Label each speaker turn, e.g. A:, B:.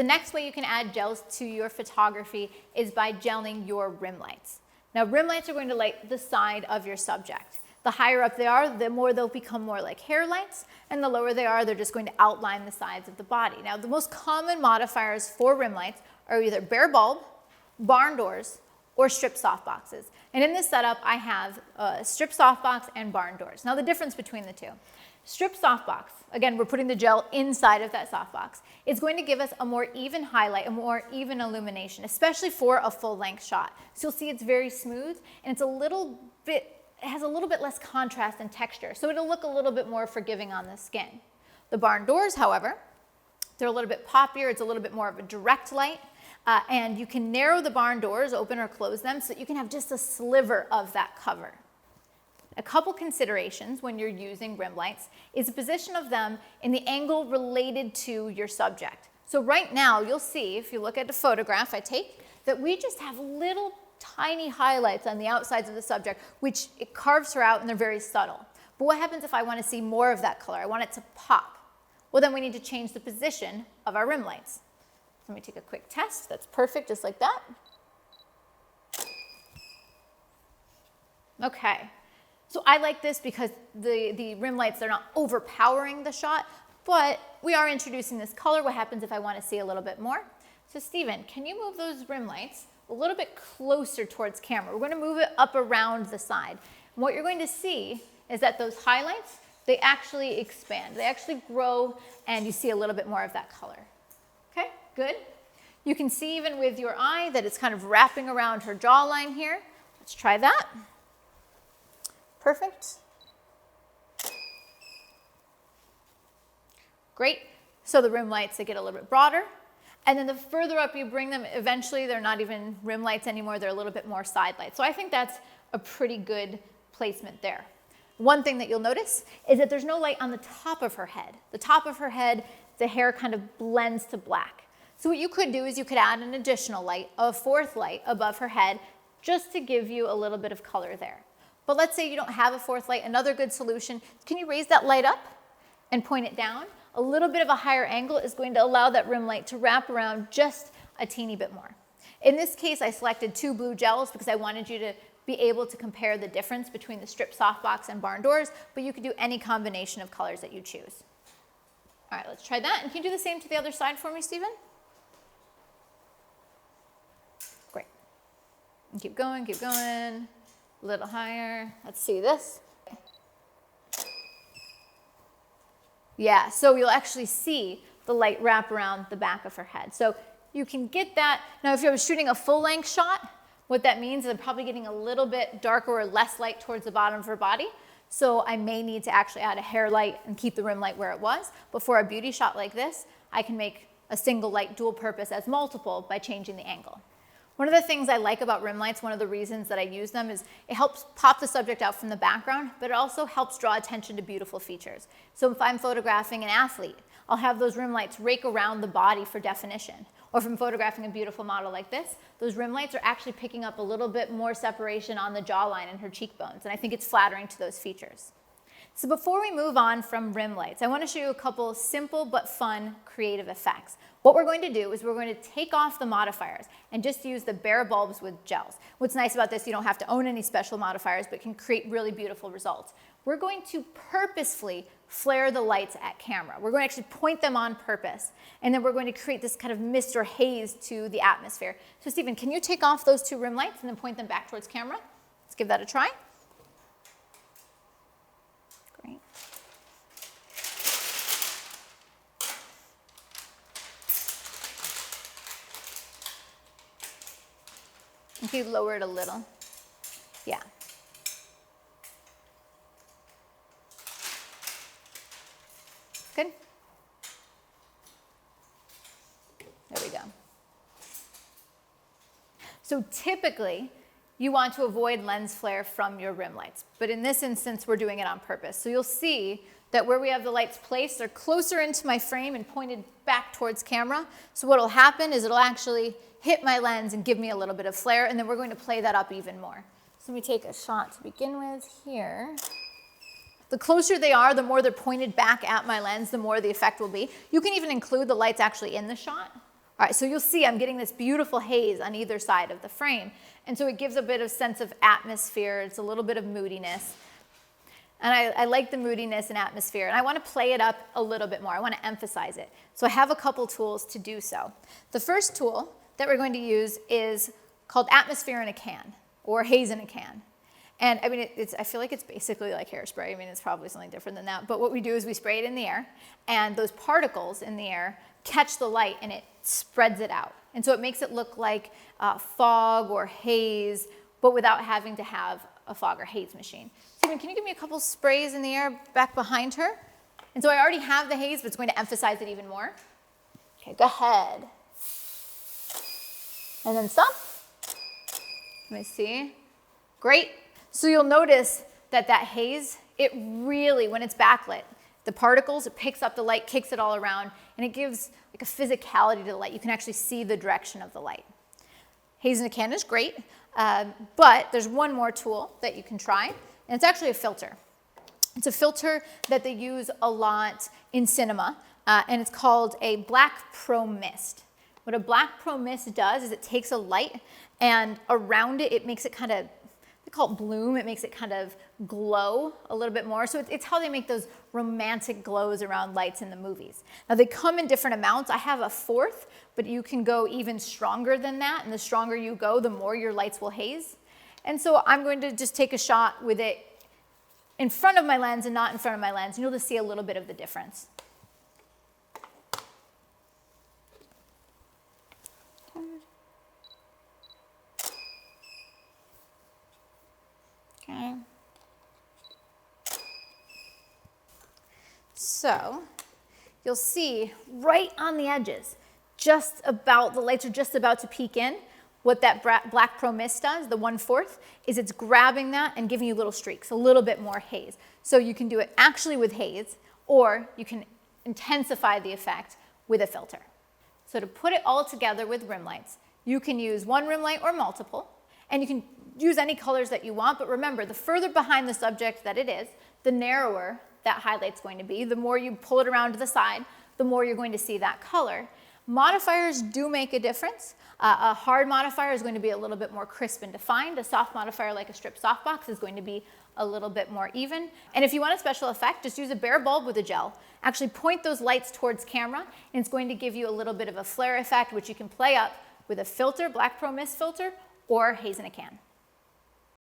A: The next way you can add gels to your photography is by gelling your rim lights. Now, rim lights are going to light the side of your subject. The higher up they are, the more they'll become more like hair lights, and the lower they are, they're just going to outline the sides of the body. Now, the most common modifiers for rim lights are either bare bulb, barn doors, or strip softboxes. And in this setup, I have strip softbox and barn doors. Now, the difference between the two. Strip softbox, again, we're putting the gel inside of that softbox. It's going to give us a more even highlight, a more even illumination, especially for a full-length shot. So you'll see it's very smooth, and it's it has a little bit less contrast and texture, so it'll look a little bit more forgiving on the skin. The barn doors, however, they're a little bit poppier. It's a little bit more of a direct light, and you can narrow the barn doors, open or close them, so that you can have just a sliver of that cover. A couple considerations when you're using rim lights is the position of them in the angle related to your subject. So right now, you'll see, if you look at the photograph I take, that we just have little tiny highlights on the outsides of the subject, which it carves her out and they're very subtle. But what happens if I want to see more of that color? I want it to pop. Well, then we need to change the position of our rim lights. Let me take a quick test. That's perfect, just like that. Okay. So I like this because the rim lights, they're not overpowering the shot, but we are introducing this color. What happens if I want to see a little bit more? So Stephen, can you move those rim lights a little bit closer towards camera? We're going to move it up around the side. And what you're going to see is that those highlights, they actually expand. They actually grow, and you see a little bit more of that color. Okay, good. You can see even with your eye that it's kind of wrapping around her jawline here. Let's try that. Perfect. Great. So the rim lights, they get a little bit broader. And then the further up you bring them, eventually they're not even rim lights anymore. They're a little bit more side lights. So I think that's a pretty good placement there. One thing that you'll notice is that there's no light on the top of her head. The top of her head, the hair kind of blends to black. So what you could do is you could add an additional light, a fourth light above her head, just to give you a little bit of color there. But let's say you don't have a fourth light. Another good solution, can you raise that light up and point it down? A little bit of a higher angle is going to allow that rim light to wrap around just a teeny bit more. In this case, I selected 2 blue gels because I wanted you to be able to compare the difference between the strip softbox and barn doors, but you could do any combination of colors that you choose. All right, let's try that. And can you do the same to the other side for me, Stephen? Great. And keep going, keep going. A little higher. Let's see this. Yeah, so you'll actually see the light wrap around the back of her head. So you can get that. Now, if I was shooting a full-length shot, what that means is I'm probably getting a little bit darker or less light towards the bottom of her body. So I may need to actually add a hair light and keep the rim light where it was. But for a beauty shot like this, I can make a single light dual purpose as multiple by changing the angle. One of the things I like about rim lights, one of the reasons that I use them is it helps pop the subject out from the background, but it also helps draw attention to beautiful features. So if I'm photographing an athlete, I'll have those rim lights rake around the body for definition. Or if I'm photographing a beautiful model like this, those rim lights are actually picking up a little bit more separation on the jawline and her cheekbones, and I think it's flattering to those features. So before we move on from rim lights, I want to show you a couple simple but fun creative effects. What we're going to do is we're going to take off the modifiers and just use the bare bulbs with gels. What's nice about this, you don't have to own any special modifiers, but can create really beautiful results. We're going to purposefully flare the lights at camera. We're going to actually point them on purpose, and then we're going to create this kind of mist or haze to the atmosphere. So Stephen, can you take off those 2 rim lights and then point them back towards camera? Let's give that a try. Great. If you lower it a little. Yeah. Good. There we go. So typically, you want to avoid lens flare from your rim lights. But in this instance, we're doing it on purpose. So you'll see that where we have the lights placed, they're closer into my frame and pointed back towards camera. So what will happen is it'll actually hit my lens and give me a little bit of flare, and then we're going to play that up even more. So let me take a shot to begin with here. The closer they are, the more they're pointed back at my lens, the more the effect will be. You can even include the lights actually in the shot. All right, so you'll see I'm getting this beautiful haze on either side of the frame. And so it gives a bit of sense of atmosphere. It's a little bit of moodiness. And I like the moodiness and atmosphere. And I want to play it up a little bit more. I want to emphasize it. So I have a couple tools to do so. The first tool that we're going to use is called atmosphere in a can, or haze in a can. And I mean, I feel like it's basically like hairspray. I mean, it's probably something different than that. But what we do is we spray it in the air, and those particles in the air catch the light, and it spreads it out. And so it makes it look like fog or haze, but without having to have a fog or haze machine. Stephen, can you give me a couple sprays in the air back behind her? And so I already have the haze, but it's going to emphasize it even more. Okay, go ahead. And then stop. Let me see. Great. So you'll notice that that haze, it really, when it's backlit, the particles, it picks up the light, kicks it all around, and it gives like a physicality to the light. You can actually see the direction of the light. Haze in a can is great, but there's one more tool that you can try, and it's actually a filter. It's a filter that they use a lot in cinema, and it's called a Black Pro Mist. What a Black Pro Mist does is it takes a light, and around it, it makes it kind of, they call it bloom, it makes it kind of glow a little bit more. So it's how they make those romantic glows around lights in the movies. Now they come in different amounts. I have a fourth, but you can go even stronger than that. And the stronger you go, the more your lights will haze. And so I'm going to just take a shot with it in front of my lens and not in front of my lens. And you'll just see a little bit of the difference. Okay. So you'll see right on the edges, just about, the lights are just about to peek in. What that Black Pro Mist does, the 1/4, is it's grabbing that and giving you little streaks, a little bit more haze. So you can do it actually with haze, or you can intensify the effect with a filter. So to put it all together with rim lights, you can use one rim light or multiple, and you can use any colors that you want, but remember, the further behind the subject that it is, the narrower that highlight's going to be. The more you pull it around to the side, the more you're going to see that color. Modifiers do make a difference. A hard modifier is going to be a little bit more crisp and defined. A soft modifier like a strip softbox is going to be a little bit more even. And if you want a special effect, just use a bare bulb with a gel. Actually point those lights towards camera, and it's going to give you a little bit of a flare effect, which you can play up with a filter, Black Pro Mist filter, or haze in a can.